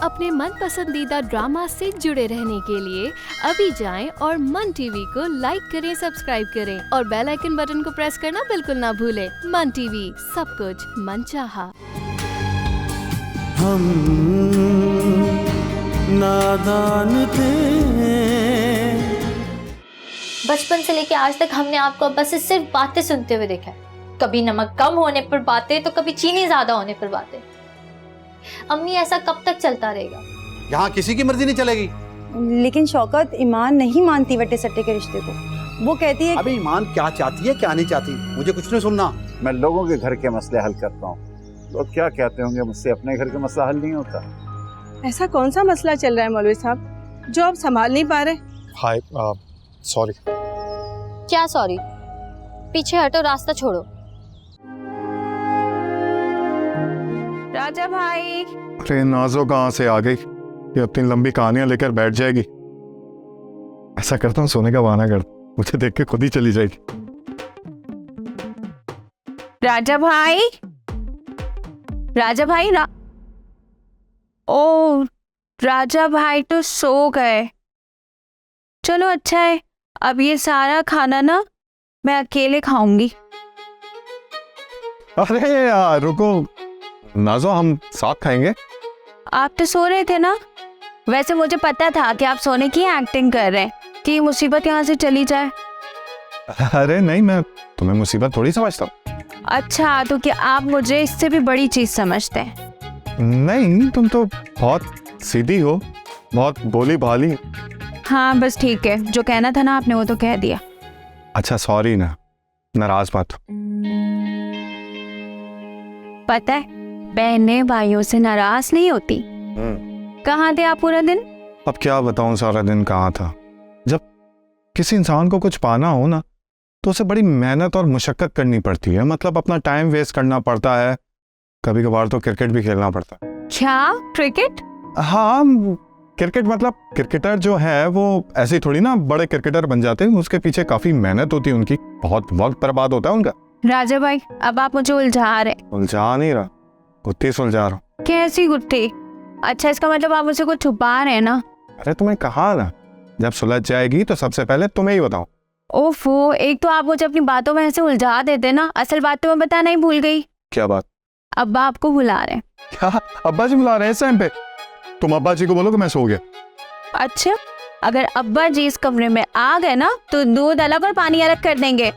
अपने मन पसंदीदा ड्रामा से जुड़े रहने के लिए अभी जाएं और मन टीवी को लाइक करें, सब्सक्राइब करें और बेल आइकन बटन को प्रेस करना बिल्कुल ना भूलें। मन टीवी, सब कुछ मनचाहा। हम नादान थे। बचपन से लेके आज तक हमने आपको बस सिर्फ बातें सुनते हुए देखा है। कभी नमक कम होने पर बातें तो कभी चीनी ज्यादा होने पर बातें। अम्मी, ऐसा कब तक चलता रहेगा? यहाँ किसी की मर्जी नहीं चलेगी। लेकिन शौकत, ईमान नहीं मानती वटे सट्टे के रिश्ते को। वो कहती है अबे ईमान क्या चाहती है क्या नहीं चाहती, मुझे कुछ नहीं सुनना। मैं लोगों के घर के मसले हल करता हूँ। लोग क्या कहते होंगे मुझसे, अपने घर का मसला हल नहीं होता। ऐसा कौन सा मसला चल रहा है मौलवी साहब जो आप संभाल नहीं पा रहे? हाय, सॉरी। क्या सॉरी? पीछे हटो, रास्ता छोड़ो। राजा भाई। अरे नाजो कहाँ से आ गई? ये अपनी लंबी कहानियां लेकर बैठ जाएगी। ऐसा करता हूँ, सोने का बहाना करता हूँ, मुझे देख के खुद ही चली जाएगी। राजा भाई, राजा भाई ओ राजा भाई तो सो गए। चलो अच्छा है, अब ये सारा खाना ना मैं अकेले खाऊंगी। अरे यार रुको नाजो, हम साथ खाएंगे। आप तो सो रहे थे ना। वैसे मुझे पता था कि आप सोने की एक्टिंग कर रहे हैं कि मुसीबत यहाँ से चली जाए। अरे नहीं, मैं तुम्हें मुसीबत थोड़ी समझता हूँ। अच्छा, तो क्या आप मुझे इससे भी बड़ी चीज समझते हैं? नहीं, तुम तो बहुत सीधी हो, बहुत भोली भाली। हाँ बस ठीक है, जो कहना था ना आपने वो तो कह दिया। अच्छा सॉरी ना, नाराज मत हो। पता है बहनें भाइयों से नाराज नहीं होती। कहाँ थे आप पूरा दिन? अब क्या बताऊं सारा दिन कहाँ था। जब किसी इंसान को कुछ पाना हो ना तो उसे बड़ी मेहनत और मुशक्कत करनी पड़ती है। मतलब अपना टाइम वेस्ट करना पड़ता है, कभी कभार तो क्रिकेट भी खेलना पड़ता है। क्या क्रिकेट? हाँ क्रिकेट, मतलब क्रिकेटर जो है वो ऐसे थोड़ी ना बड़े क्रिकेटर बन जाते हैं, उसके पीछे काफी मेहनत होती है, उनकी बहुत वक्त बर्बाद होता है उनका। राजा भाई अब आप मुझे उलझा रहे। उलझा नहीं रहा, गुत्ती सुलझा रहा हूँ। कैसी गुत्ती? अच्छा इसका मतलब आप मुझसे कुछ छुपा रहे हैं ना? अरे तुम्हें कहा ना, जब सुलझ जाएगी तो सबसे पहले तुम्हें ही बताऊं। ओफो, एक तो आप मुझे अपनी बातों में ऐसे उलझा देते ना, असल बात तो मैं बताना ही भूल गई। क्या बात? अब्बा आपको बुला रहे हैं। क्या अब्बा जी बुला रहे हैं इस टाइम पे? तुम अब्बा जी को बोलो कि मैं सो गया। अच्छा, अगर अब्बा जी इस कमरे में आ गए ना तो दूध अलग और पानी अलग कर देंगे।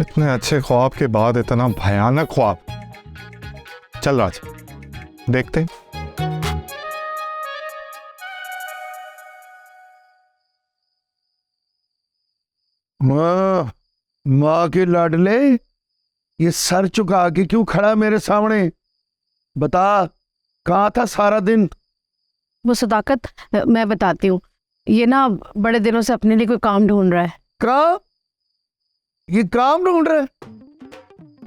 इतने अच्छे ख्वाब के बाद इतना भयानक ख्वाब। चल राज, देखते हैं। माँ के लाडले, ये सर झुका के क्यों खड़ा मेरे सामने? बता, कहाँ था सारा दिन? वो सदाकत, मैं बताती हूँ। ये ना बड़े दिनों से अपने लिए कोई काम ढूंढ रहा है। काम? ये काम ढूंढ रहा है?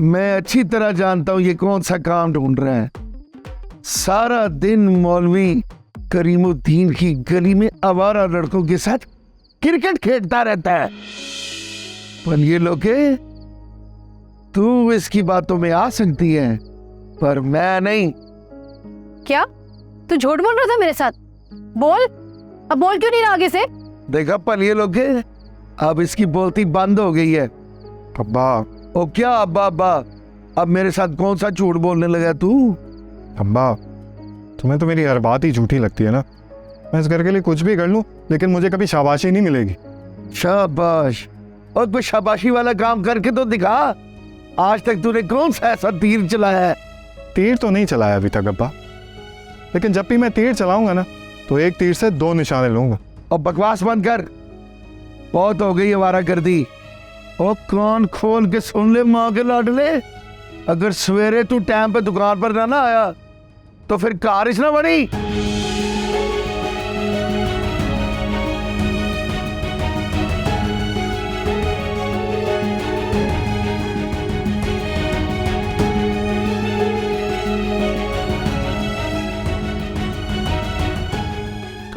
मैं अच्छी तरह जानता हूं ये कौन सा काम ढूंढ रहा है। सारा दिन मौलवी करीमुद्दीन की गली में आवारा लड़कों के साथ क्रिकेट खेलता रहता है। पर ये लोग तू इसकी बातों में आ सकती है पर मैं नहीं। क्या तू झूठ बोल रहा था मेरे साथ? बोल, अब बोल क्यों नहीं रहा आगे से? देखा पल, ये लोग अब इसकी बोलती बंद हो गई है। अब्बा। ओ क्या अब्बा? अब्बा अब मेरे साथ कौन सा झूठ बोलने लगा तू? अब्बा, तुम्हें तो मेरी हर बात ही झूठी लगती है ना। मैं इस घर के लिए कुछ भी कर लूं लेकिन मुझे कभी शाबाशी नहीं मिलेगी। शाबाश? और कोई शाबाशी वाला काम करके तो दिखा। आज तक तूने कौन सा ऐसा तीर चलाया है? तीर तो नहीं चलाया अभी तक अब्बा, लेकिन जब भी मैं तीर चलाऊंगा ना तो एक तीर से 2 निशाने लूंगा। और बकवास बंद कर, बहुत हो गई आवारा कर दी। और कान खोल के सुन ले माँ के लाडले, अगर सवेरे तू टाइम पे दुकान पर ना आया तो फिर कारिश ना बनी।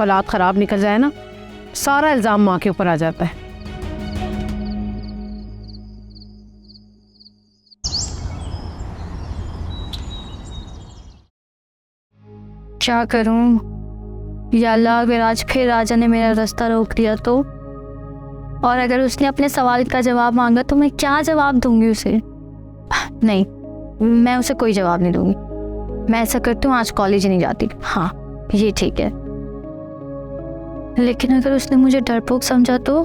औलाद खराब निकल जाए ना, सारा इल्जाम माँ के ऊपर आ जाता है। क्या करूं? या अल्लाह, अगर आज फिर राजा ने मेरा रास्ता रोक दिया तो? और अगर उसने अपने सवाल का जवाब मांगा तो मैं क्या जवाब दूंगी उसे? नहीं, मैं उसे कोई जवाब नहीं दूंगी। मैं ऐसा करती हूँ, आज कॉलेज नहीं जाती। हाँ, ये ठीक है। लेकिन अगर उसने मुझे डरपोक समझा तो?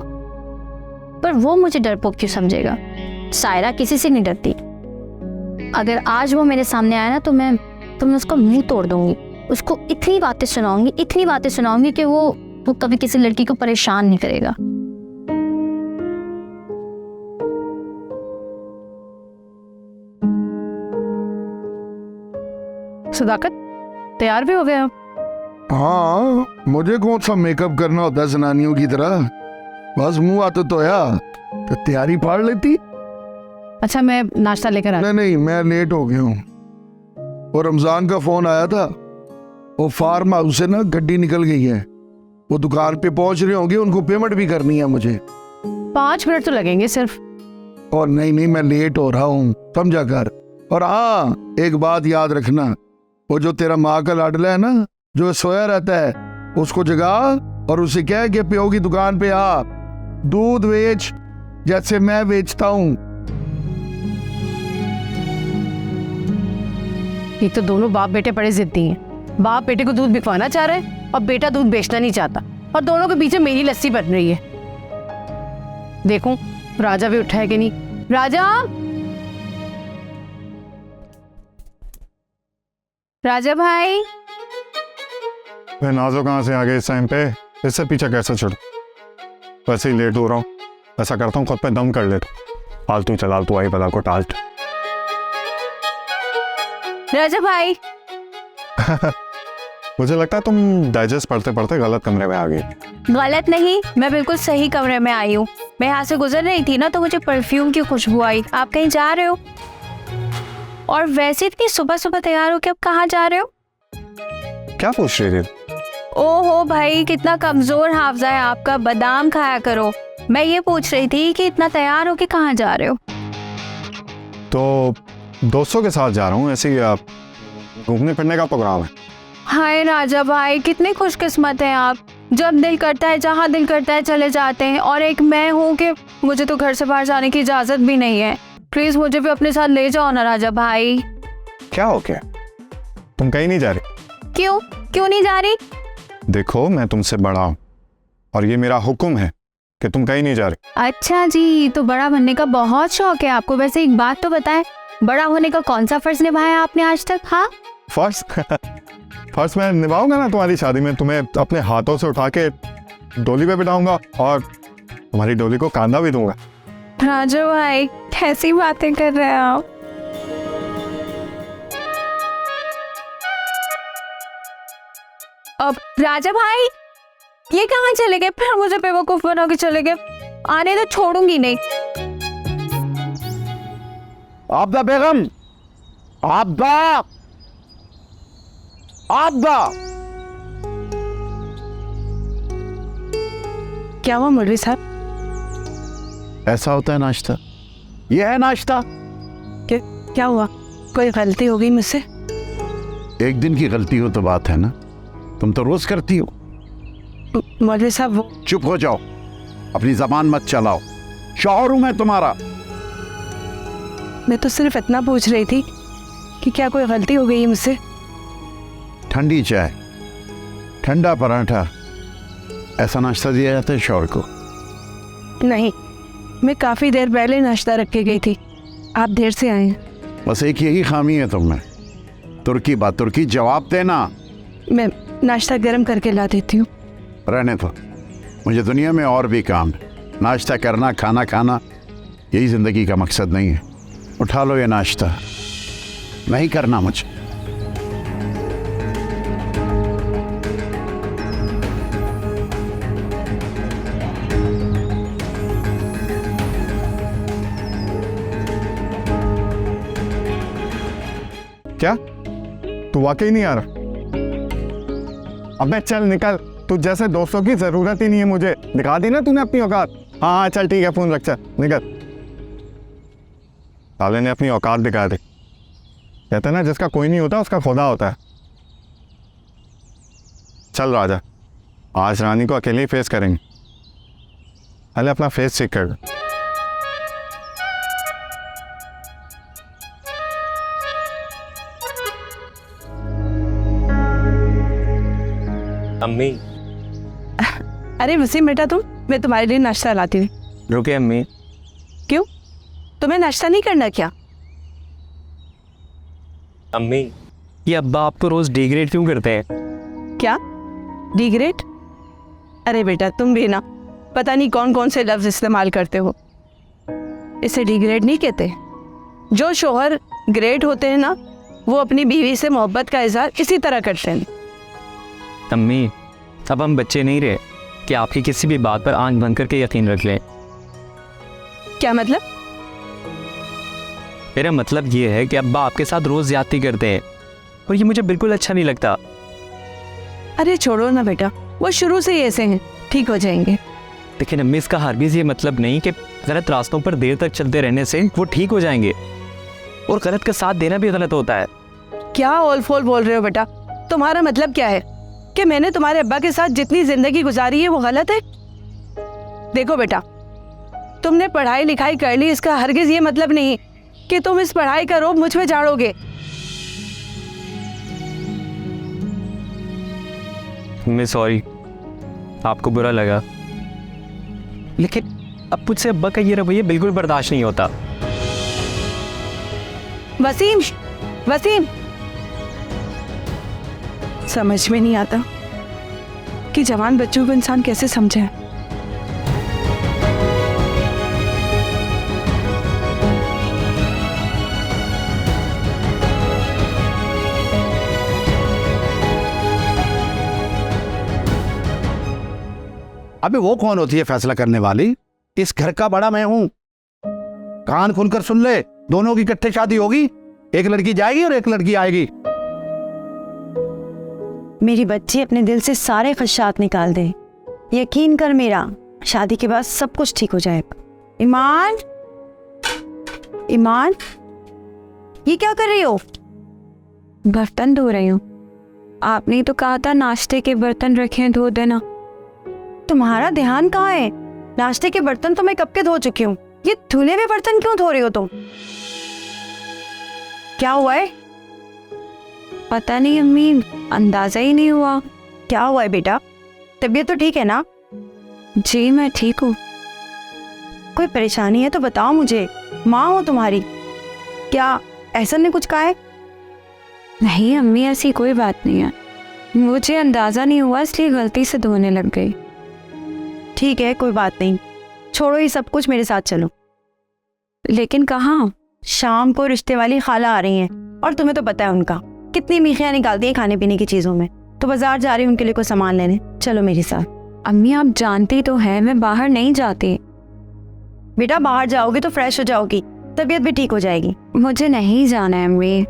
पर वो मुझे डरपोक क्यों समझेगा? सायरा किसी से नहीं डरती। अगर आज वो मेरे सामने आया ना तो मैं उसका मुंह तोड़ दूंगी। उसको इतनी बातें सुनाऊंगी कि वो कभी किसी लड़की को परेशान नहीं करेगा। सदाकत, तैयार भी हो गए आप? हाँ, मुझे कौन सा मेकअप करना होता है जनानियों की तरह। बस मुंह आते तो तो तैयारी पाड़ लेती। अच्छा, मैं नाश्ता लेकर आ। नहीं, मैं लेट हो गया हूँ। और रमजान का फोन आया था, वो फार्म हाउस से ना गड्डी निकल गई है, वो दुकान पे पहुंच रहे होंगे, उनको पेमेंट भी करनी है मुझे। 5 मिनट तो लगेंगे सिर्फ। और नहीं, मैं लेट हो रहा हूँ, समझा कर। और हाँ, एक बात याद रखना, वो जो तेरा माँ का लाडला है ना, जो सोया रहता है, उसको जगा और उसे कह के प्यो की दुकान पे आ, दूध बेच जैसे मैं बेचता हूँ। एक तो दोनों बाप बेटे बड़े जिद्दी हैं। बाप बेटे को दूध बिकवाना चाह रहा है और बेटा दूध बेचना नहीं चाहता, और दोनों के पीछे मेरी लस्सी बन रही है। देखूं राजा भी उठा है कि नहीं। राजा भाई, मैं नाजो कहाँ से आ गए इस टाइम पे? इससे पीछे कैसे छुड़ूं? वैसे ही लेट हो रहा हूँ। ऐसा करता हूँ खुद पे दम कर लेता हूँ। फालतू चलाल तू आई बला को टाल्ट। राजा भाई। मुझे लगता है तुम डाइजेस्ट पढ़ते पढ़ते गलत कमरे में आ गई। गलत नहीं, मैं बिल्कुल सही कमरे में आई हूँ। मैं यहाँ से गुजर रही थी ना तो मुझे परफ्यूम की खुशबू आई। आप कहीं जा रहे हो? और वैसे इतनी सुबह सुबह तैयार हो के अब कहाँ जा रहे हो? क्या पूछ रही थी? ओहो भाई, कितना कमजोर हाफजा है आपका। बादाम खाया करो। मैं ये पूछ रही थी कि इतना तैयार हो के कहाँ जा रहे हो? तो दोस्तों के साथ जा रहा हूँ, ऐसे ही आप घूमने फिरने का प्रोग्राम है। हाय राजा भाई, कितने खुशकिस्मत हैं आप। जब दिल करता है, जहाँ दिल करता है चले जाते हैं। और एक मैं हूँ कि मुझे तो घर से बाहर जाने की इजाजत भी नहीं है। प्लीज मुझे भी अपने साथ ले जाओ ना राजा भाई। क्या हो गया? तुम कहीं नहीं जा रही? क्यों नहीं जा रही? देखो, मैं तुमसे बड़ा हूँ और ये मेरा हुक्म है कि तुम कहीं नहीं जा रही। अच्छा जी, तो बड़ा बनने का बहुत शौक है आपको। वैसे एक बात तो बताएं, बड़ा होने का कौन सा फर्ज निभाया आपने आज तक? हाँ, फर्ज मैं निभाऊंगा ना तुम्हारी शादी में। तुम्हें अपने हाथों से उठा के डोली पे बिठाऊंगा और तुम्हारी डोली को कांधा भी दूंगा। राजा भाई, कैसी बातें कर रहे हैं आप? अब राजा भाई, ये कहाँ चले गए? फिर मुझे बेवकूफ बना के चले गए। आने तो छोड़ूंगी नहीं। आबदा बेगम, आबदा, क्या हुआ मौलवी साहब? ऐसा होता है नाश्ता? ये है नाश्ता? क्या हुआ? कोई गलती हो गई मुझसे? एक दिन की गलती हो तो बात है ना, तुम तो रोज करती हो। मौलवी साहब वो। चुप हो जाओ, अपनी जबान मत चलाओ। शौहर हूं मैं तुम्हारा। मैं तो सिर्फ इतना पूछ रही थी कि क्या कोई गलती हो गई है मुझसे? ठंडी चाय, ठंडा पराठा, ऐसा नाश्ता दिया जाता है शौहर को? नहीं, मैं काफी देर पहले नाश्ता रख के गई थी। आप देर से आए हैं। बस एक यही खामी है तुम में, तुर्की बात तुर्की जवाब देना। मैं नाश्ता गर्म करके ला देती हूँ। रहने दो, मुझे दुनिया में और भी काम है। नाश्ता करना, खाना खाना, यही जिंदगी का मकसद नहीं है। उठा लो ये नाश्ता, नहीं करना मुझे। क्या तू वाकई नहीं आ रहा? अबे चल निकल, तू जैसे दोस्तों की जरूरत ही नहीं है मुझे। दिखा दी ना तूने अपनी औकात। हाँ चल ठीक है, फोन रख, चल निकल। साले ने अपनी औकात दिखा दी। कहते ना जिसका कोई नहीं होता उसका खुदा होता है। चल राजा, आज रानी को अकेले ही फेस करेंगे। पहले अपना फेस चेक कर। अम्मी। अरे वसीम बेटा, मैं तुम्हारे लिए नाश्ता लाती हूँ। रुके अम्मी। क्यों, तुम्हें नाश्ता नहीं करना क्या? अम्मी, ये अब्बा आपको रोज डिग्रेड क्यों करते हैं? क्या डिग्रेड? अरे बेटा, तुम भी ना पता नहीं कौन कौन से लफ्ज इस्तेमाल करते हो। इसे डिग्रेड नहीं कहते। जो शोहर ग्रेट होते हैं ना, वो अपनी बीवी से मोहब्बत का इजहार इसी तरह करते हैं। अम्मी, अब हम बच्चे नहीं रहे कि आपकी किसी भी बात पर आंख बंद करके यकीन रख लें। क्या मतलब? मेरा मतलब ये है कि अब्बा आपके साथ रोज ज्यादती करते हैं और ये मुझे बिल्कुल अच्छा नहीं लगता। अरे छोड़ो ना बेटा, वो शुरू से ही ऐसे हैं, ठीक हो जाएंगे। लेकिन अम्मी, इसका हरगिज़ ये मतलब नहीं कि गलत रास्तों पर देर तक चलते रहने से वो ठीक हो जाएंगे, और गलत का साथ देना भी गलत होता है। क्या ओल फोल बोल रहे हो बेटा? तुम्हारा मतलब क्या है कि मैंने तुम्हारे अब्बा के साथ जितनी जिंदगी गुजारी है वो गलत है? देखो बेटा, तुमने पढ़ाई लिखाई कर ली, इसका हरगिज ये मतलब नहीं कि तुम इस पढ़ाई का रोब मुझ पे झाड़ोगे। मैं सॉरी, आपको बुरा लगा, लेकिन अब मुझसे अब्बा का ये रवैया बिल्कुल बर्दाश्त नहीं होता। वसीम, वसीम, समझ में नहीं आता कि जवान बच्चों को इंसान कैसे समझे। अबे वो कौन होती है फैसला करने वाली? इस घर का बड़ा मैं हूं। कान खुलकर सुन ले, दोनों की इकट्ठे शादी होगी, एक लड़की जाएगी और एक लड़की आएगी। मेरी बच्ची अपने दिल से सारे खदशात निकाल दे। यकीन कर मेरा, शादी के बाद सब कुछ ठीक हो जाएगा। ईमान, ईमान, ये क्या कर रही हो? बर्तन धो रही हूँ। आपने तो कहा था नाश्ते के बर्तन रखे धो देना। तुम्हारा ध्यान कहाँ है? नाश्ते के बर्तन तो मैं कब के धो चुकी हूँ, ये धुले हुए बर्तन क्यों धो रही हो तुम? क्या हुआ है? पता नहीं अम्मी, अंदाजा ही नहीं हुआ। क्या हुआ है बेटा? तबीयत तो ठीक है ना? जी मैं ठीक हूँ। कोई परेशानी है तो बताओ मुझे, माँ हो तुम्हारी। क्या ऐसा ने कुछ कहा है? नहीं अम्मी, ऐसी कोई बात नहीं है। मुझे अंदाजा नहीं हुआ इसलिए गलती से धोने लग गई। ठीक है, कोई बात नहीं, छोड़ो ये सब कुछ, मेरे साथ चलो। लेकिन कहाँ? शाम को रिश्ते वाली खाला आ रही हैं और तुम्हें तो पता है उनका कितनी मीठियाँ निकालती है खाने पीने की चीज़ों में, तो बाजार जा रही हूँ उनके लिए कोई सामान लेने। चलो मेरे साथ। अम्मी आप जानती तो है मैं बाहर नहीं जाती। बेटा बाहर जाओगी तो फ्रेश हो जाओगी, तबीयत भी ठीक हो जाएगी। मुझे नहीं जाना है अम्मी।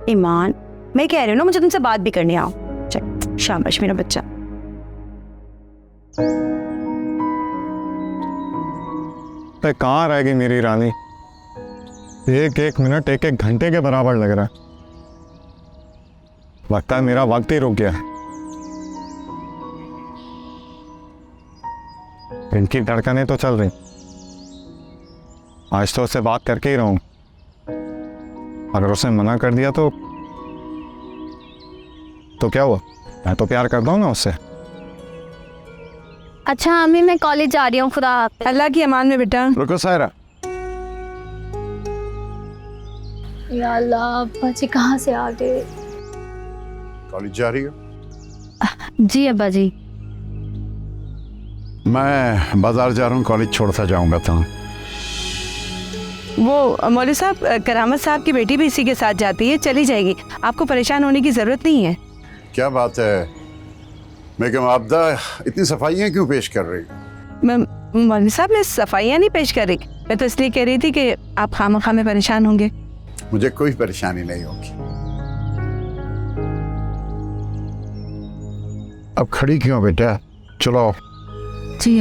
ईमान, मैं कह रही हूँ ना, मुझे तुमसे बात भी करनी। आओ चल, शाबाश मेरा बच्चा। कहाँ रह गई मेरी रानी? एक एक मिनट एक एक घंटे के बराबर लग रहा है। लगता है मेरा वक्त ही रुक गया है। इनकी धड़कनें तो चल रही, आज तो उससे बात करके ही रहूं। अगर उसने मना कर दिया तो क्या हुआ? मैं तो प्यार करता हूँ ना उससे। अच्छा अम्मी, मैं कॉलेज जा रही हूँ, खुदा हाफ़िज़। अल्लाह की अमान में बेटा। रुको सायरा। या अल्लाह, अब्बा जी कहाँ से आ गए? कॉलेज जा रही हो? जी अब्बा जी। मैं बाजार जा रहा हूँ, कॉलेज छोड़ता जाऊंगा। तो वो मौलवी साहब, करामत साहब की बेटी भी इसी के साथ जाती है, चली जाएगी, आपको परेशान होने की जरूरत नहीं है। क्या बात है? मैं क्या आपदा इतनी सफाइयाँ क्यों पेश कर रही? मौलवी साहब, मैं सफाइयाँ नहीं पेश कर रही, मैं तो इसलिए कह रही थी कि आप खामखा में परेशान होंगे। मुझे कोई परेशानी नहीं होगी। अब खड़ी क्यों बेटा? चलो। जी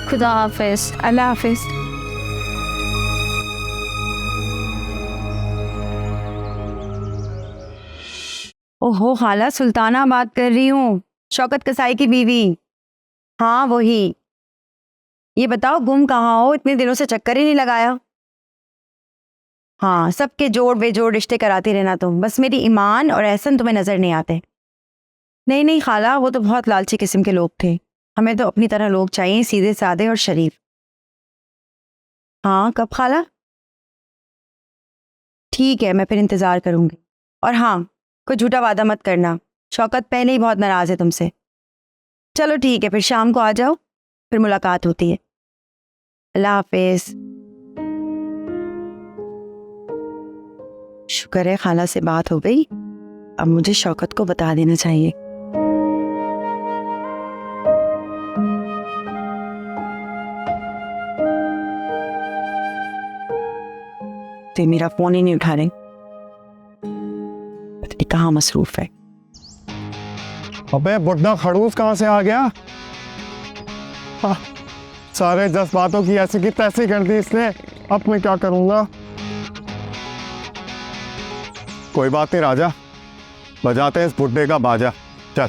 खुदा हाफ़िज़। अल्लाह हाफिज़। ओहो खाला, सुल्ताना बात कर रही हूँ, शौकत कसाई की बीवी। हाँ वही। ये बताओ गुम कहाँ हो, इतने दिनों से चक्कर ही नहीं लगाया। हाँ, सबके जोड़ बेजोड़ रिश्ते कराती रहना तुम, बस मेरी ईमान और एहसन तुम्हें नजर नहीं आते। नहीं नहीं खाला, वो तो बहुत लालची किस्म के लोग थे, हमें तो अपनी तरह लोग चाहिए, सीधे साधे और शरीफ। हाँ कब खाला? ठीक है, मैं फिर इंतजार करूंगी। और हाँ, कोई झूठा वादा मत करना, शौकत पहले ही बहुत नाराज है तुमसे। चलो ठीक है, फिर शाम को आ जाओ, फिर मुलाकात होती है। अल्लाह हाफिज। शुक्र है खाला से बात हो गई, अब मुझे शौकत को बता देना चाहिए। ते मेरा फोन ही नहीं उठा रहे, पता नहीं कहाँ मसरूफ है। अबे बुढ़ा खड़ूस कहाँ से आ गया? सारे जज्बातों की ऐसी की तैसी कर दी इसने, अब मैं क्या करूंगा? कोई बात नहीं राजा, बजाते हैं इस बुढ़े का बाजा। चल।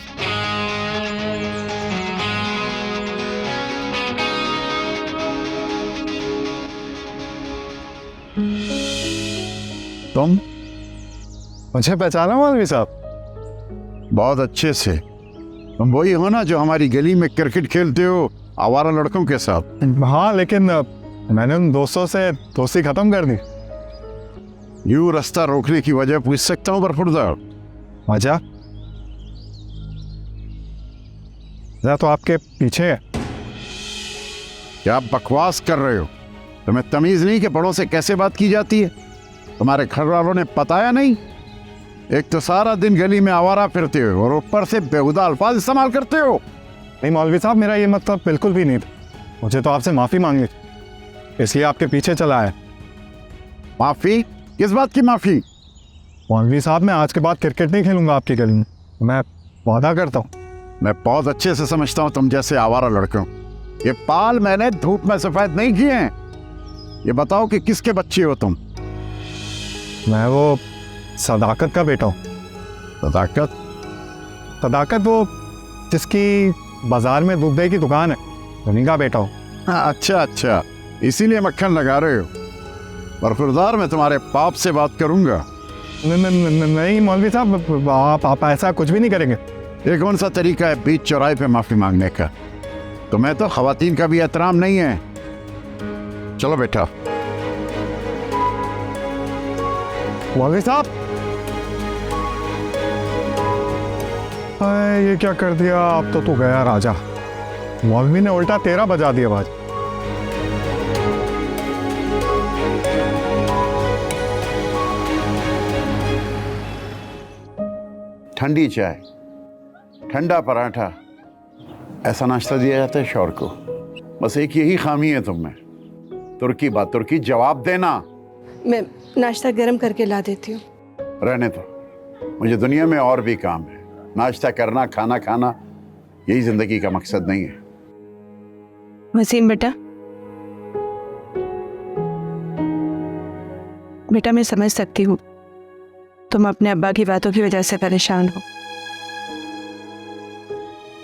तुम मुझे पहचाना मौलवी साहब? बहुत अच्छे से। तुम वही हो ना जो हमारी गली में क्रिकेट खेलते हो आवारा लड़कों के साथ? हाँ, लेकिन मैंने उन दोस्तों से दोस्ती खत्म कर दी। यूं रास्ता रोकने की वजह पूछ सकता हूँ बरखुरदार? वजह तो आपके पीछे है। क्या आप बकवास कर रहे हो? तुम्हें तमीज नहीं कि बड़ों से कैसे बात की जाती है? तुम्हारे घर वालों ने बताया नहीं? एक तो सारा दिन गली में आवारा फिरते हो और ऊपर से बेहुदा अल्फाज इस्तेमाल करते हो। नहीं मौलवी साहब, मेरा ये मतलब बिल्कुल भी नहीं था, मुझे तो आपसे माफ़ी मांगनी थी, इसलिए आपके पीछे चला है। माफ़ी? किस बात की माफ़ी? मौलवी साहब, मैं आज के बाद क्रिकेट नहीं खेलूंगा आपकी गली में, मैं वादा करता हूँ। मैं बहुत अच्छे से समझता हूँ तुम जैसे आवारा लड़कों। ये पाल मैंने धूप में सफेद नहीं किए हैं। ये बताओ कि किसके बच्चे हो तुम? मैं वो सदाकत का बेटा हूँ। सदाकत? सदाकत वो जिसकी बाजार में दूध दही की दुकान है, उन्हीं का बेटा हूँ। हाँ, अच्छा अच्छा, इसीलिए मक्खन लगा रहे हो। बरखुरदार, मैं तुम्हारे पाप से बात करूंगा। नहीं मौलवी साहब, आप ऐसा कुछ भी नहीं करेंगे। ये कौन सा तरीका है बीच चौराहे पे माफी मांगने का? तुम्हें तो खवातीन का भी एहतराम नहीं है। चलो बेटा। मौलवी साहब, ये क्या कर दिया? अब तो तू गया राजा, मौलवी ने उल्टा तेरा बजा दिया बाज। ठंडी चाय, ठंडा पराठा, ऐसा नाश्ता दिया जाता है शौहर को। बस एक यही खामी है तुम में, तुर्की बात तुर्की, जवाब देना। मैं नाश्ता गर्म करके ला देती हूँ। रहने दो, मुझे दुनिया में और भी काम है। नाश्ता करना, खाना खाना, यही जिंदगी का मकसद नहीं है। वसीम बेटा, बेटा मैं समझ सकती हूँ तुम अपने अब्बा की बातों की वजह से परेशान हो।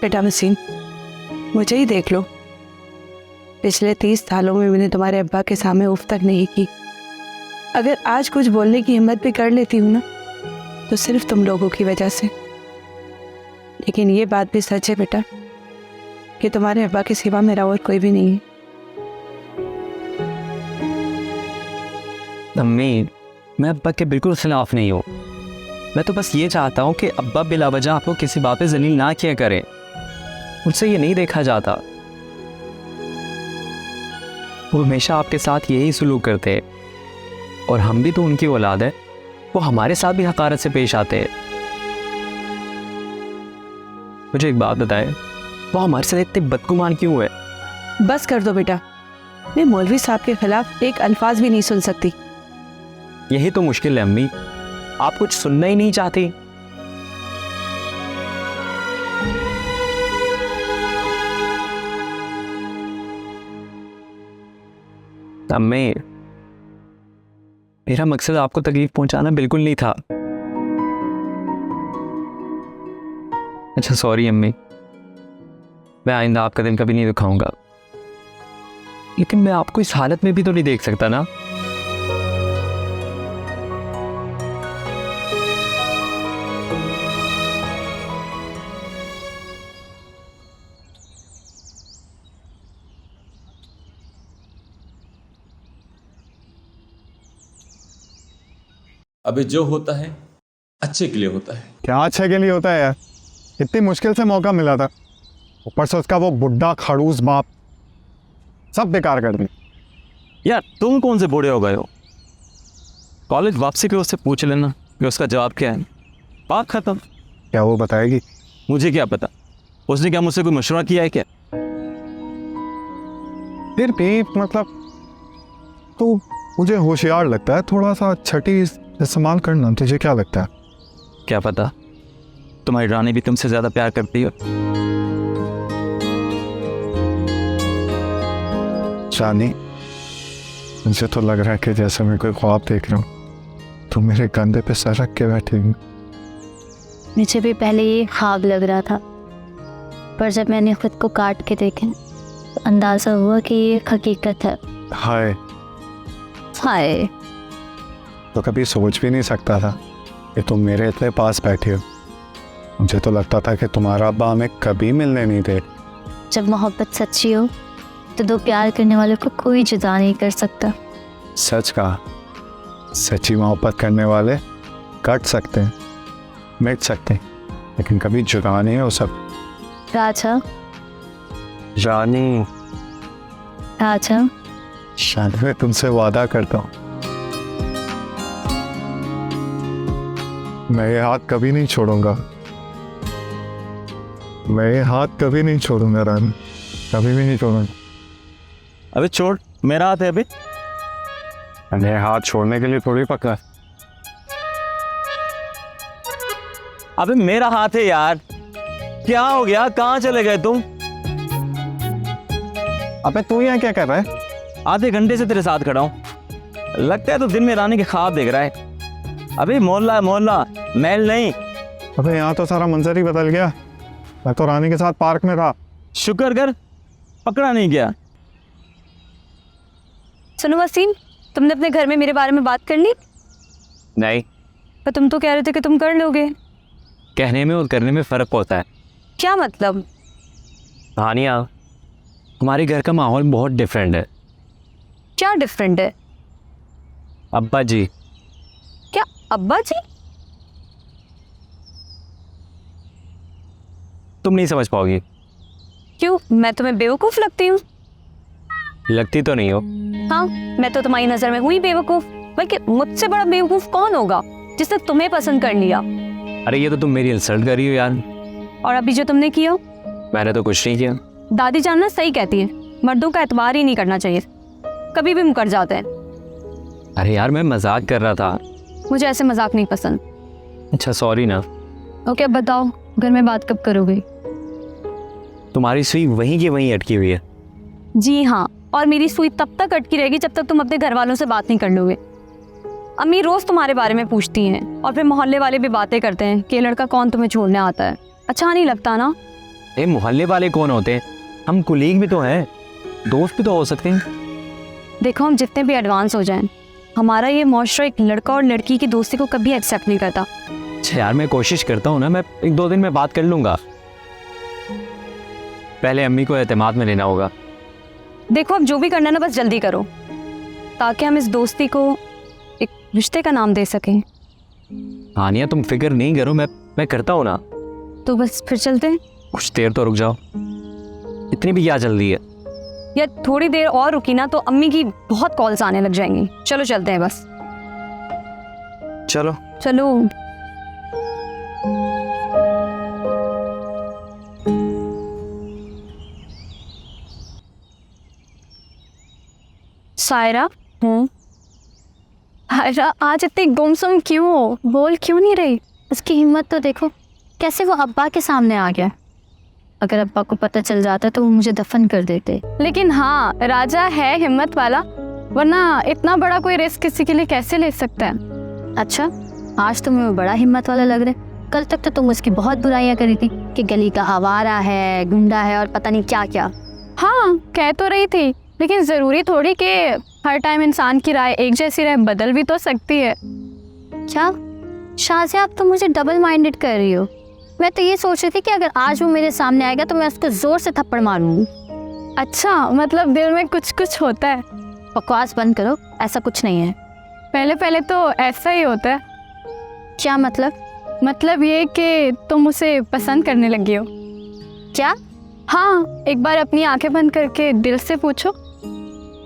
बेटा वसीम, मुझे ही देख लो, पिछले 30 सालों में मैंने तुम्हारे अब्बा के सामने उफ तक नहीं की। अगर आज कुछ बोलने की हिम्मत भी कर लेती हूँ ना, तो सिर्फ तुम लोगों की वजह से। लेकिन ये बात भी सच है बेटा कि तुम्हारे अब्बा के सिवा मेरा और कोई भी नहीं है। अम्मी, मैं अब्बा के बिल्कुल खिलाफ नहीं हूँ। मैं तो बस ये चाहता हूँ कि अब्बा बिला वजह आपको किसी बात पे जलील ना किया करें। मुझसे ये नहीं देखा जाता, वो हमेशा आपके साथ यही सुलूक करते हैं, और हम भी तो उनकी औलाद है, वो हमारे साथ भी हकारत से पेश आते हैं। मुझे एक बात बताएं, वो हमारे साथ इतने बदगुमान क्यों है? बस कर दो बेटा, मैं मौलवी साहब के खिलाफ एक अल्फाज भी नहीं सुन सकती। यही तो मुश्किल है अम्मी, आप कुछ सुनना ही नहीं चाहती। अम्मी, मेरा मकसद आपको तकलीफ पहुंचाना बिल्कुल नहीं था। अच्छा सॉरी अम्मी, मैं आइंदा आपका दिन कभी नहीं दुखाऊंगा, लेकिन मैं आपको इस हालत में भी तो नहीं देख सकता ना। अभी जो होता है अच्छे के लिए होता है। क्या अच्छे के लिए होता है यार? इतनी मुश्किल से मौका मिला था, ऊपर से उसका वो बुड्ढा खड़ूस बाप सब बेकार कर दी। यार तुम कौन से बूढ़े हो गए हो? कॉलेज वापसी पे उससे पूछ लेना कि उसका जवाब क्या है, बात खत्म। क्या वो बताएगी? मुझे क्या पता, उसने क्या मुझसे कोई मशवरा किया है क्या? फिर भी मतलब तो मुझे होशियार लगता है, थोड़ा सा छठी इस्तेमाल करना। तुझे क्या लगता है? क्या पता, तुम्हारी रानी भी तुमसे ज्यादा प्यार करती हो। रानी, मुझे तो लग रहा है कि जैसे मैं कोई ख्वाब देख रहा हूँ, तुम मेरे कंधे पे सर रख के बैठी हुई। मुझे भी पहले ये ख्वाब लग रहा था, पर जब मैंने खुद को काट के देखा तो अंदाजा हुआ कि ये हकीकत है। हाय, हाय। तो कभी सोच भी नहीं सकता था कि तुम मेरे इतने पास बैठी हो। मुझे तो लगता था कि तुम्हारा अब्बा हमें कभी मिलने नहीं दे। जब मोहब्बत सच्ची हो तो दो प्यार करने वालों को कोई जुदा नहीं कर सकता। सच कहा, सच्ची मोहब्बत करने वाले कट सकते हैं, मिट सकते हैं, लेकिन कभी जुदा नहीं हो सकते। राजा, रानी, राजा, शायद मैं तुमसे वादा करता हूँ, मैं ये हाथ कभी नहीं छोड़ूंगा। मैं ये हाथ कभी नहीं छोड़ूंगा रानी, कभी भी नहीं छोड़ूंगा। अबे छोड़, मेरा हाथ है अबे। मैंने हाथ छोड़ने के लिए थोड़ी पकड़ा। अबे मेरा हाथ है यार, क्या हो गया, कहाँ चले गए तुम? अबे तू यहाँ क्या कर रहा है? आधे घंटे से तेरे साथ खड़ा हूँ, लगता है तो दिन में रानी के ख्वाब देख रहा है। अबे मोहल्ला मोहल्ला, महल नहीं। अबे यहाँ तो सारा मंजर ही बदल गया। मैं तो रानी के साथ पार्क में था। शुक्र कर पकड़ा नहीं गया। सुनो वसीम, तुमने अपने घर में मेरे बारे में बात कर ली? नहीं, पर तुम तो कह रहे थे कि तुम कर लोगे। कहने में और करने में फ़र्क होता है। क्या मतलब? हानिया, हमारे घर का माहौल बहुत डिफरेंट है। क्या डिफरेंट है? अब्बा जी। क्या अब्बा जी? तुम नहीं समझ पाओगी। क्यों, मैं तुम्हें बेवकूफ़ लगती हूँ? लगती तो नहीं हो। हाँ, मैं तो तुम्हारी नज़र में हुई बेवकूफ़। बल्कि मुझसे बड़ा बेवकूफ़ कौन होगा जिसने तुम्हें पसंद कर लिया? अरे ये तो तुम मेरी इंसल्ट कर रही हो यार। और अभी जो तुमने किया? मैंने तो कुछ नहीं किया। दादी जान ना सही कहती है, मर्दों का एतबार ही नहीं करना चाहिए, कभी भी मुकर जाते हैं। अरे यार मैं मजाक कर रहा था। मुझे ऐसे मजाक नहीं पसंद। अच्छा सॉरी ना। ओके, अब बताओ घर में बात कब करोगे? तुम्हारी सुई वहीं की वहीं अटकी हुई है। जी हाँ, और मेरी सुई तब तक अटकी रहेगी जब तक तुम अपने घर वालों से बात नहीं कर लोगे। अम्मी रोज़ तुम्हारे बारे में पूछती हैं और फिर मोहल्ले वाले भी बातें करते हैं कि लड़का कौन तुम्हें छोड़ने आता है। अच्छा नहीं लगता ना? ए मोहल्ले वाले कौन होते हैं? हम कुलीग भी तो हैं, दोस्त भी तो हो सकते हैं। देखो, हम जितने भी एडवांस हो जाएं, हमारा ये माशरा एक लड़का और लड़की की दोस्ती को कभी एक्सेप्ट नहीं करता। अच्छा यार मैं कोशिश करता हूँ ना, मैं 1-2 दिन में बात कर लूँगा। पहले अम्मी को एतमाद में लेना होगा। देखो, अब जो भी करना है ना बस जल्दी करो, ताकि हम इस दोस्ती को एक रिश्ते का नाम दे सकें। हानिया तुम फिक्र नहीं करो, मैं करता हूँ ना। तो बस फिर चलते हैं। कुछ देर तो रुक जाओ, इतनी भी क्या जल्दी है? या थोड़ी देर और रुकी ना तो अम्मी की बहुत कॉल्स आने लग जाएंगी। चलो चलते हैं बस। चलो चलो। सायरा, सायरा आज इतनी गुमसुम क्यों हो? बोल क्यों नहीं रही? उसकी हिम्मत तो देखो, कैसे वो अब्बा के सामने आ गया। अगर अब्बा को पता चल जाता तो वो मुझे दफन कर देते। लेकिन हाँ, राजा है हिम्मत वाला, वरना इतना बड़ा कोई रिस्क किसी के लिए कैसे ले सकता है? अच्छा, आज तुम्हें वो बड़ा हिम्मत वाला लग रहा है, कल तक तो तुम उसकी बहुत बुराइयां करी थी कि गली का आवारा है, गुंडा है और पता नहीं क्या क्या। हाँ कह तो रही थी, लेकिन ज़रूरी थोड़ी कि हर टाइम इंसान की राय एक जैसी रहे, बदल भी तो सकती है। क्या शाज़िया, आप तो मुझे डबल माइंडेड कर रही हो। मैं तो ये सोच रही थी कि अगर आज वो मेरे सामने आएगा तो मैं उसको ज़ोर से थप्पड़ मारूंगी। अच्छा, मतलब दिल में कुछ कुछ होता है। बकवास बंद करो, ऐसा कुछ नहीं है। पहले पहले तो ऐसा ही होता है। क्या मतलब? मतलब ये कि तुम उसे पसंद करने लगी हो। क्या? हाँ, एक बार अपनी आंखें बंद करके दिल से पूछो।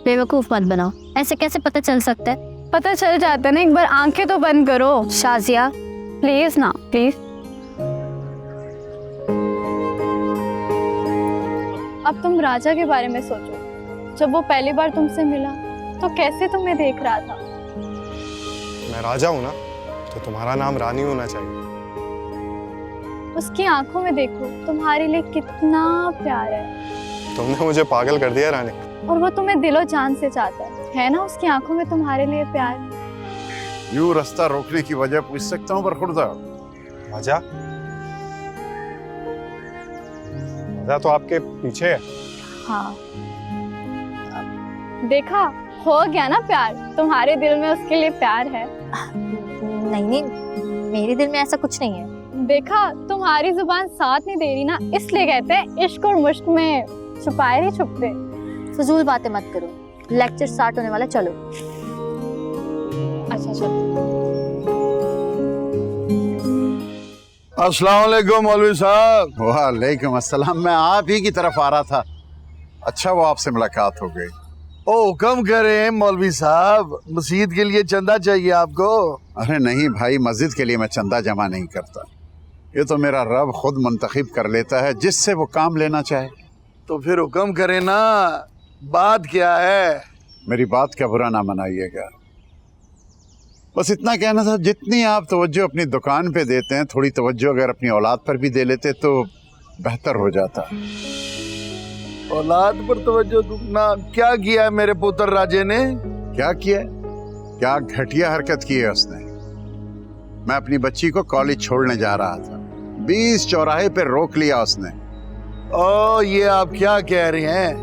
बेवकूफ़ मत बनाओ, ऐसे कैसे पता चल सकता है? पता चल जाता है ना, एक बार आंखें तो बंद करो। शाज़िया प्लीज़ ना, प्लीज़। अब तुम राजा के बारे में सोचो। जब वो पहली बार तुमसे मिला तो कैसे तुम्हें देख रहा था? मैं राजा हूँ ना, तो तुम्हारा नाम रानी होना चाहिए। उसकी आंखों में देखो, तुम्हारे लिए कितना प्यार है। तुमने मुझे पागल कर दिया रानी। और वो तुम्हें दिलो जान से चाहता है ना? उसकी आंखों में तुम्हारे लिए प्यार। यूं रास्ता रोकने की वजह पूछ सकता हूँ बरखुरदार? राजा, राजा तो आपके पीछे है। हाँ, देखा, हो गया ना प्यार। तुम्हारे दिल में उसके लिए प्यार है। नहीं नहीं, मेरे दिल में ऐसा कुछ नहीं है। देखा, तुम्हारी जुबान साथ नहीं दे रही ना, इसलिए कहते हैं इश्क और मुश्क में छुपाए नहीं छुपते। फजूल बातें मत करो, लेक्चर स्टार्ट होने वाला, चलो। अच्छा चलो। अस्सलाम वालेकुम मौलवी साहब। वालेकुम अस्सलाम। मैं आप ही की तरफ आ रहा था। अच्छा वो आपसे मुलाकात हो गई। ओ कम करें मौलवी साहब, मस्जिद के लिए चंदा चाहिए आपको? अरे नहीं भाई, मस्जिद के लिए मैं चंदा जमा नहीं करता। ये तो मेरा रब खुद मुंतखब कर लेता है जिससे वो काम लेना चाहे। तो फिर हुक्म करें ना, बात क्या है? मेरी बात का बुरा ना मनाइएगा। बस इतना कहना था, जितनी आप तवज्जो अपनी दुकान पे देते हैं, थोड़ी तवज्जो अगर अपनी औलाद पर भी दे लेते तो बेहतर हो जाता। औलाद पर तवज्जो दूंगा? क्या किया है मेरे पुत्र राजे ने? क्या किया? क्या घटिया हरकत की है उसने। मैं अपनी बच्ची को कॉलेज छोड़ने जा रहा था, 20 चौराहे पे रोक लिया उसने। ओ ये आप क्या कह रहे हैं?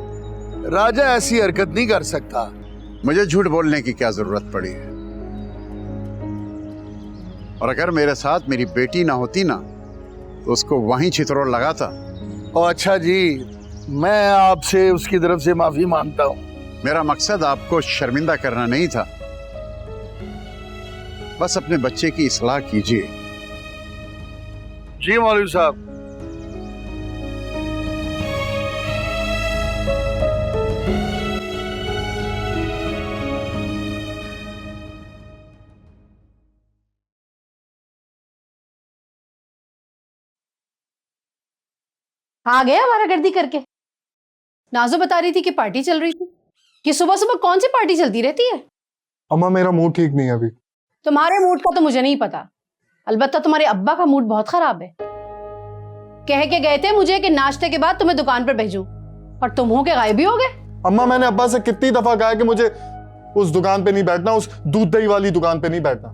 राजा ऐसी हरकत नहीं कर सकता। मुझे झूठ बोलने की क्या जरूरत पड़ी है? और अगर मेरे साथ मेरी बेटी ना होती ना तो उसको वहीं छितरोड़ लगाता। ओ अच्छा जी, मैं आपसे उसकी तरफ से माफी मांगता हूँ। मेरा मकसद आपको शर्मिंदा करना नहीं था। बस अपने बच्चे की इस्लाह कीजिए। जी मौलवी साहब। आ गया हमारा गर्दी करके। नाजो बता रही थी कि पार्टी चल रही थी। ये सुबह सुबह कौन सी पार्टी चलती रहती है? अम्मा मेरा मूड ठीक नहीं है अभी। तुम्हारे मूड का तो मुझे नहीं पता, अलबत्ता तुम्हारे अब्बा का मूड बहुत खराब है। कह के गए थे मुझे कि नाश्ते के बाद तुम्हें दुकान पर भेजूं, और तुम हो के गायब भी हो गए। अम्मा मैंने अब्बा से कितनी दफा कहा कि मुझे उस दुकान पे नहीं बैठना, उस दूध दही वाली दुकान पे नहीं बैठना।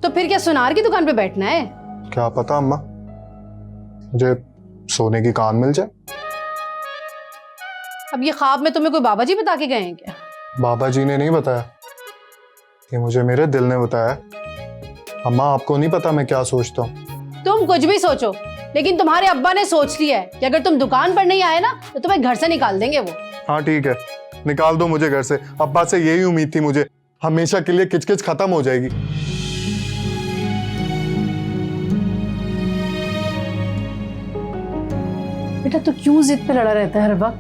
तो फिर क्या सुनार की दुकान पे बैठना है? क्या पता अम्मा, मुझे सोने की कान मिल जाए। अब ये ख्वाब में तुम्हें कोई बाबा जी बता के गए हैं क्या? बाबा जी ने नहीं बताया, ये मुझे मेरे दिल ने बताया। अम्मा आपको नहीं पता मैं क्या सोचता हूँ। तुम कुछ भी सोचो, लेकिन तुम्हारे अब्बा ने सोच लिया है कि अगर तुम दुकान पर नहीं आए ना तो तुम्हें घर से निकाल देंगे वो। हाँ ठीक है, निकाल दो मुझे घर से। अब्बा से यही उम्मीद थी मुझे, हमेशा के लिए किचकिच खत्म हो जाएगी। बेटा तू क्यों जिद पे लड़ा रहता है हर वक्त?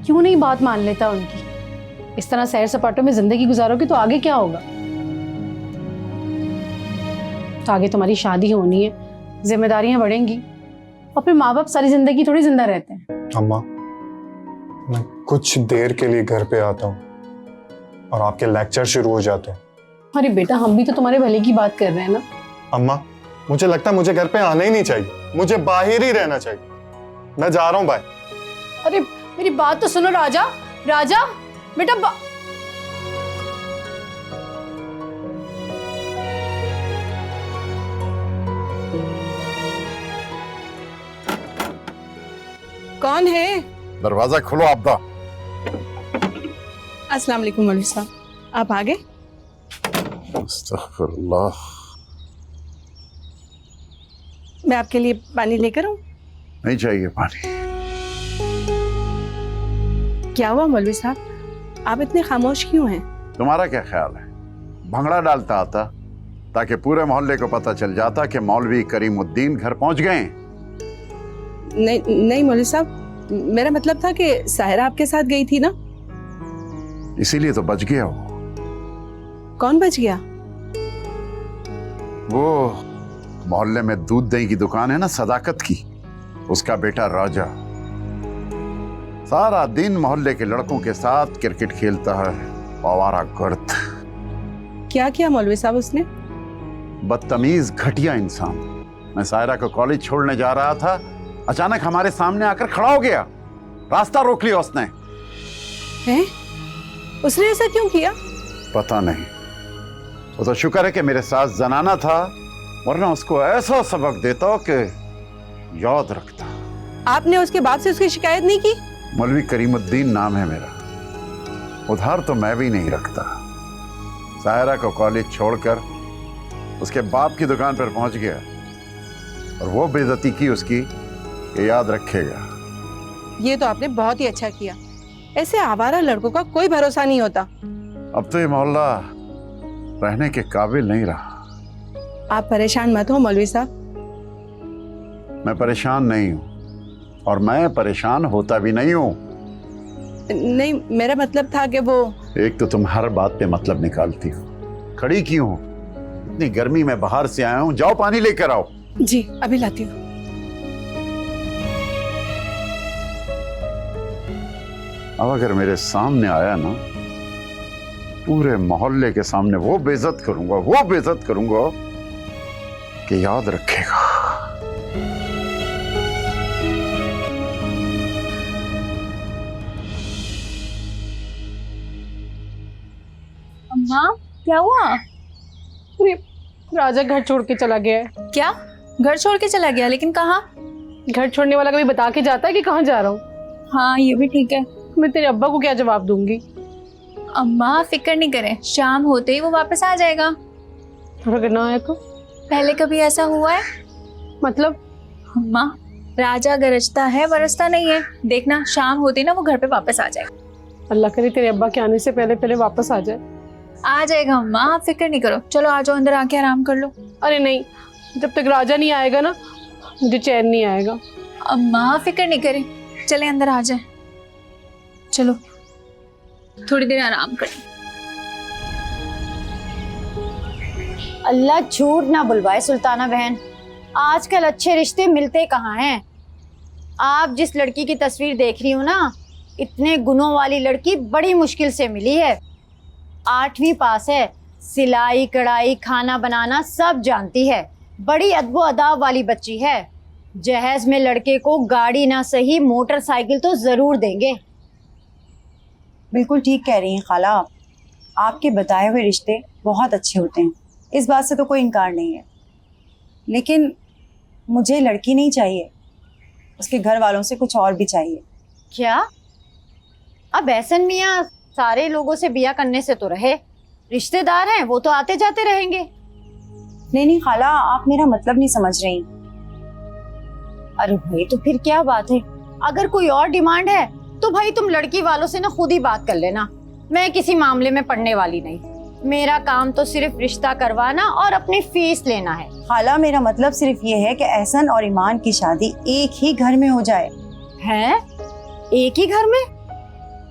क्यों नहीं बात मान लेता उनकी? इस तरह सैर सपाटों में जिंदगी गुजारोगे तो आगे क्या होगा? तो आगे तुम्हारी शादी होनी है, जिम्मेदारियां बढ़ेंगी, और फिर माँ बाप सारी जिंदगी थोड़ी जिंदा रहते हैं। अम्मा मैं कुछ देर के लिए घर पे आता हूँ और आपके लेक्चर शुरू हो जाते हैं। अरे बेटा हम भी तो तुम्हारे भले की बात कर रहे हैं ना। अम्मा मुझे लगता है मुझे घर पे आना ही नहीं चाहिए, मुझे बाहर ही रहना चाहिए। मैं जा रहा हूँ, बाय। अरे मेरी बात तो सुनो राजा। राजा बेटा कौन है? दरवाजा खोलो अब्बा। अस्सलाम वालेकुम मौलवी साहब, आप आ गए? अस्तगफिरुल्लाह। मैं आपके लिए पानी लेकर आऊं? नहीं चाहिए पानी। क्या हुआ मौलवी साहब, आप इतने खामोश क्यों हैं? तुम्हारा क्या ख्याल है? भंगड़ा डालता आता ताकि पूरे मोहल्ले को पता चल जाता कि मौलवी करीमुद्दीन घर पहुंच गए। नहीं मौलवी साहब, मेरा मतलब था कि साहिरा आपके साथ गई थी ना। इसीलिए तो बच गया वो। कौन बच गया? वो मोहल्ले में दूध दही की दुकान है ना, सदाकत की, उसका बेटा राजा सारा दिन मोहल्ले के लड़कों के साथ क्रिकेट खेलता है। आवारा गर्द। क्या किया मौलवी साहब उसने? बदतमीज घटिया इंसान। मैं सायरा को कॉलेज छोड़ने जा रहा था, अचानक हमारे सामने आकर खड़ा हो गया, रास्ता रोक लिया उसने। हैं? उसने ऐसा क्यों किया? पता नहीं, वो तो शुक्र है कि मेरे साथ जनाना था, वरना उसको ऐसा सबक देता कि याद रखता। आपने उसके बाप से उसकी शिकायत नहीं की? मौलवी करीमुद्दीन नाम है मेरा, उधार तो मैं भी नहीं रखता। सायरा को कॉलेज छोड़कर उसके बाप की दुकान पर पहुंच गया और वो बेइज्जती की उसकी, ये याद रखेगा। ये तो आपने बहुत ही अच्छा किया। ऐसे आवारा लड़कों का कोई भरोसा नहीं होता। अब तो ये मोहल्ला रहने के काबिल नहीं रहा। आप परेशान मत हो मौलवी साहब। मैं परेशान नहीं हूं और मैं परेशान होता भी नहीं हूं। नहीं, मेरा मतलब था कि वो। एक तो तुम हर बात पे मतलब निकालती हो। खड़ी क्यों हो? इतनी गर्मी में बाहर से आया हूं, जाओ पानी लेकर आओ। जी अभी लाती हूँ। अब अगर मेरे सामने आया ना, पूरे मोहल्ले के सामने वो बेइज्जत करूंगा कि याद रखेगा। अम्मा क्या हुआ? अरे राजा घर छोड़ के चला गया है। क्या घर छोड़ के चला गया? लेकिन कहाँ? घर छोड़ने वाला कभी बता के जाता है कि कहाँ जा रहा हूँ? हाँ ये भी ठीक है। मैं तेरे अब्बा को क्या जवाब दूंगी? अम्मा फिक्र नहीं करें, शाम होते ही वो वापस आ जाएगा। और अगर ना आया तो? पहले कभी ऐसा हुआ है? मतलब? अम्मा राजा गरजता है बरसता नहीं है, देखना शाम होते ना वो घर पे वापस आ जाएगा। अल्लाह करे तेरे अब्बा के आने से पहले पहले वापस आ जाए। आ जाएगा अम्मा, आप फिक्र नहीं करो। चलो आ जाओ अंदर, आके आराम कर लो। अरे नहीं, जब तक राजा नहीं आएगा ना मुझे चैन नहीं आएगा। अम्मा फिक्र नहीं करें, चले अंदर आ जाए। चलो थोड़ी देर आराम करें। अल्लाह झूठ ना बुलवाए सुल्ताना बहन, आजकल अच्छे रिश्ते मिलते कहाँ हैं। आप जिस लड़की की तस्वीर देख रही हो ना, इतने गुणों वाली लड़की बड़ी मुश्किल से मिली है। 8वीं पास है, सिलाई कढ़ाई खाना बनाना सब जानती है, बड़ी अदबो अदाब वाली बच्ची है। जहेज में लड़के को गाड़ी ना सही मोटरसाइकिल तो जरूर देंगे। बिल्कुल ठीक कह रही हैं खाला, आपके बताए हुए रिश्ते बहुत अच्छे होते हैं, इस बात से तो कोई इनकार नहीं है। लेकिन मुझे लड़की नहीं चाहिए, उसके घर वालों से कुछ और भी चाहिए। क्या? अब एहसन मियाँ सारे लोगों से बिया करने से तो रहे, रिश्तेदार हैं वो तो आते जाते रहेंगे। नहीं खाला, आप मेरा मतलब नहीं समझ रही। अरे भाई तो फिर क्या बात है, अगर कोई और डिमांड है तो भाई तुम लड़की वालों से ना खुद ही बात कर लेना। मैं किसी मामले में पड़ने वाली नहीं, मेरा काम तो सिर्फ रिश्ता करवाना और अपनी फीस लेना है। खाला मेरा मतलब सिर्फ ये है कि एहसन और ईमान की शादी एक ही घर में हो जाए। हैं? एक ही घर में?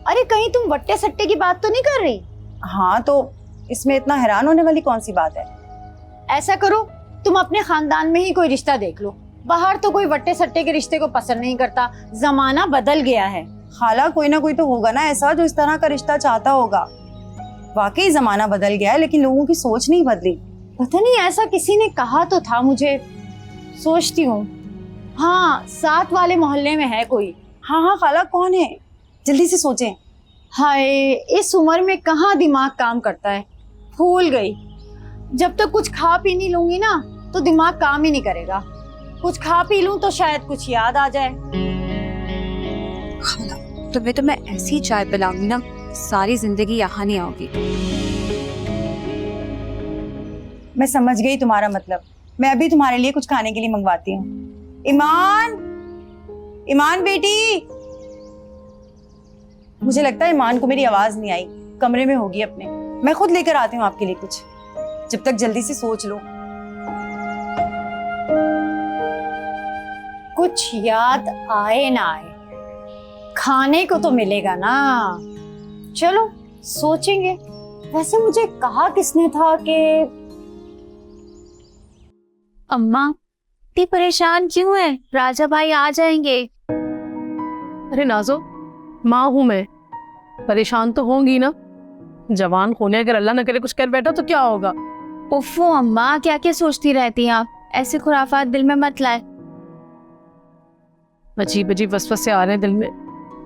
अरे कहीं तुम वट्टे सट्टे की बात तो नहीं कर रही? हाँ तो इसमें इतना हैरान होने वाली कौन सी बात है। ऐसा करो तुम अपने खानदान में ही कोई रिश्ता देख लो, बाहर तो कोई वट्टे सट्टे के रिश्ते को पसंद नहीं करता, जमाना बदल गया है। खाला कोई ना कोई तो होगा ना ऐसा जो इस तरह का रिश्ता चाहता होगा। वाकई जमाना बदल गया है लेकिन लोगों की सोच नहीं बदली। पता नहीं ऐसा किसी ने कहा तो था मुझे, सोचती हूँ। हाँ साथ वाले मोहल्ले में है कोई। हाँ खाला कौन है, जल्दी से सोचें। हाय इस उम्र में कहाँ दिमाग काम करता है, भूल गई। जब तक कुछ खा पी नहीं लूंगी ना तो दिमाग काम ही नहीं करेगा, कुछ खा पी लूं तो शायद कुछ याद आ जाए। तुम्हें तो मैं ऐसी चाय पिलाऊंगी ना, सारी जिंदगी यहाँ नहीं आओगी। मैं समझ गई तुम्हारा मतलब। मैं अभी तुम्हारे लिए कुछ खाने के लिए मंगवाती हूँ। ईमान, ईमान बेटी। मुझे लगता है ईमान को मेरी आवाज नहीं आई, कमरे में होगी अपने। मैं खुद लेकर आती हूँ आपके लिए कुछ, जब तक जल्दी से सोच लो। कुछ याद आए ना आए, खाने को तो मिलेगा ना। चलो सोचेंगे। वैसे मुझे कहा किसने था कि अम्मा इतनी परेशान क्यों है? राजा भाई आ जाएंगे। अरे नाजो, माँ हूं मैं, परेशान तो होंगी ना। जवान होने अगर अल्लाह न करे कुछ कर बैठा तो क्या होगा। उफ़ो अम्मा, क्या क्या सोचती रहती हैं आप? ऐसे खुराफात दिल में मत लाए। अजीब अजीब वसवसे आ रहे हैं दिल में,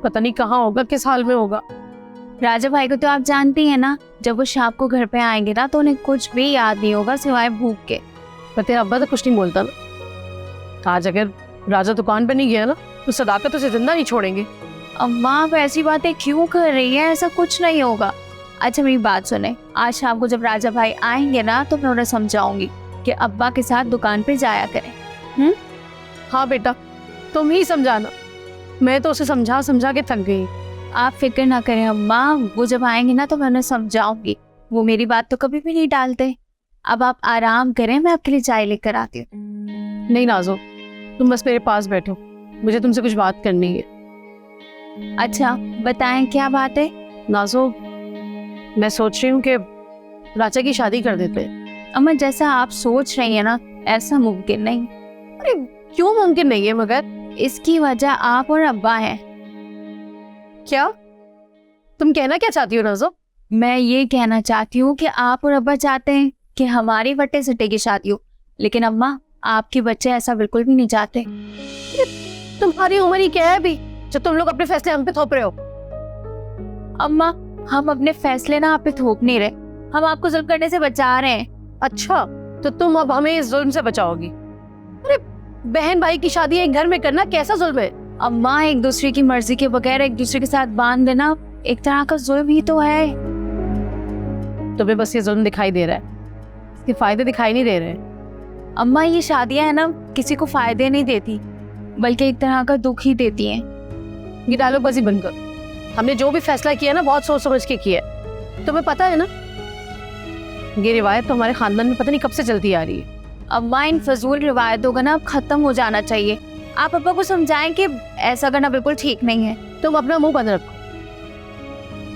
पता नहीं कहाँ होगा, किस हाल में होगा। राजा भाई को तो आप जानती हैं ना, जब वो शाम को घर पे आएंगे ना तो उन्हें कुछ भी याद नहीं होगा सिवाय भूख के। पर तेरा अब्बा तो कुछ नहीं बोलता ना। आज अगर राजा दुकान पे नहीं गया ना तो सदाकत उसे जिंदा नहीं छोड़ेंगे। अम्मा आप ऐसी बातें क्यों कर रही हैं? ऐसा कुछ नहीं होगा। अच्छा मेरी बात सुने, आज शाम को जब राजा भाई आएंगे ना तो मैं उन्हें समझाऊंगी कि अब्बा के साथ दुकान पे जाया करें। हाँ बेटा, तुम ही समझाना, मैं तो उसे समझा समझा के थक गई। आप फिक्र ना करें अम्मा, वो जब आएंगे ना तो मैं उन्हें समझाऊंगी। वो मेरी बात तो कभी भी नहीं टालते। अब आप आराम करें, मैं आपके लिए चाय लेकर आती हूँ। नहीं नाजो, तुम बस मेरे पास बैठो, मुझे तुमसे कुछ बात करनी है। अच्छा बताएं, क्या बात है? नाजो, मैं सोच रही हूँ कि राजा की शादी कर देते हैं। अम्मा जैसा आप सोच रही हैं ना ऐसा मुमकिन नहीं। अरे क्यों मुमकिन नहीं है? मगर इसकी वजह आप और अब्बा हैं। क्या तुम कहना क्या चाहती हो नाजो? मैं ये कहना चाहती हूँ कि आप और अब्बा चाहते हैं कि हमारी वट्टे सट्टे की शादी हो, लेकिन अम्मा आपके बच्चे ऐसा बिल्कुल भी नहीं चाहते। तुम्हारी उम्र ही क्या है अभी जो तुम लोग अपने फैसले हम पे थोप रहे हो? अम्मा हम अपने फैसले ना आप पे थोप नहीं रहे, हम आपको जुल्म करने से बचा रहे हैं। अच्छा, तो तुम अब हमें इस जुल्म से बचाओगी? अरे बहन भाई की शादी एक घर में करना कैसा जुल्म है? अम्मा एक दूसरे की मर्जी के बगैर एक दूसरे के साथ बांध देना एक तरह का जुल्म ही तो है। तुम्हें बस ये जुल्म दिखाई दे रहा है, इसके फायदे दिखाई नहीं दे रहे। अम्मा ये शादियां है ना किसी को फायदे नहीं देती, बल्कि एक तरह का दुख ही देती हैं। ये डायलॉगबाजी बंद करो। हमने जो भी फैसला किया ना बहुत सोच समझ के किया है। तुम्हें पता है ना ये रिवायत तो हमारे खानदान में पता नहीं कब से चलती आ रही है। अम्मा इन फजूल रिवायतों का ना अब खत्म हो जाना चाहिए। आप अब्बा को समझाएं कि ऐसा करना बिल्कुल ठीक नहीं है। तुम अपना मुंह बंद रखो,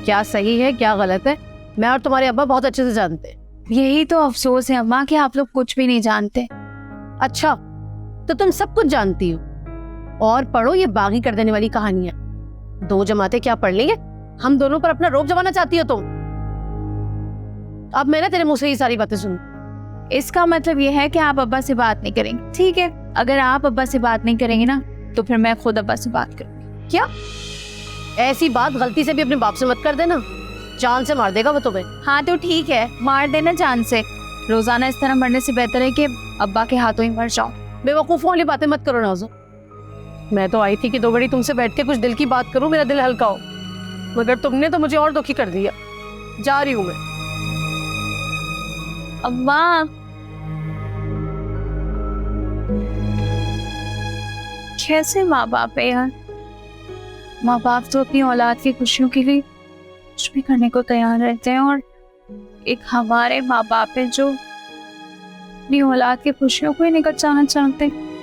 क्या सही है क्या गलत है मैं और तुम्हारे अब्बा बहुत अच्छे से जानते हैं। यही तो अफसोस है अम्मा कि आप लोग कुछ भी नहीं जानते। अच्छा तो तुम सब कुछ जानती हो और पढ़ो ये बागी कर देने वाली कहानियां। दो जमाते क्या पढ़ लेंगे? हम दोनों पर अपना रोब जमाना चाहती हो तुम? अब मैं ना तेरे मुंह से ये सारी बातें सुन। इसका मतलब ये है कि आप अब्बा से बात नहीं करेंगे। ठीक है, अगर आप अब्बा से बात नहीं करेंगे ना तो फिर मैं खुद अब्बा से बात करूंगी। क्या ऐसी बात गलती से भी अपने बाप से मत कर देना, जान से मार देगा वो तुम्हें। हाँ तो ठीक है, मार देना जान से। रोजाना इस तरह मरने से बेहतर है कि अब्बा के हाथों ही मर जाऊं। बेवकूफों वाली बातें मत करो नाज़ो। मैं तो आई थी कि दो घड़ी तुमसे बैठ के कुछ दिल की बात करूं, मेरा दिल हल्का हो, मगर तुमने तो मुझे और दुखी कर दिया। जा रही हूं मैं। अम्मा कैसे माँ बाप है यार। माँ बाप तो अपनी औलाद की खुशियों के लिए कुछ भी करने को तैयार रहते हैं, और एक हमारे माँ बाप है जो अपनी औलाद की खुशियों को ही निकल जाना चाहते हैं।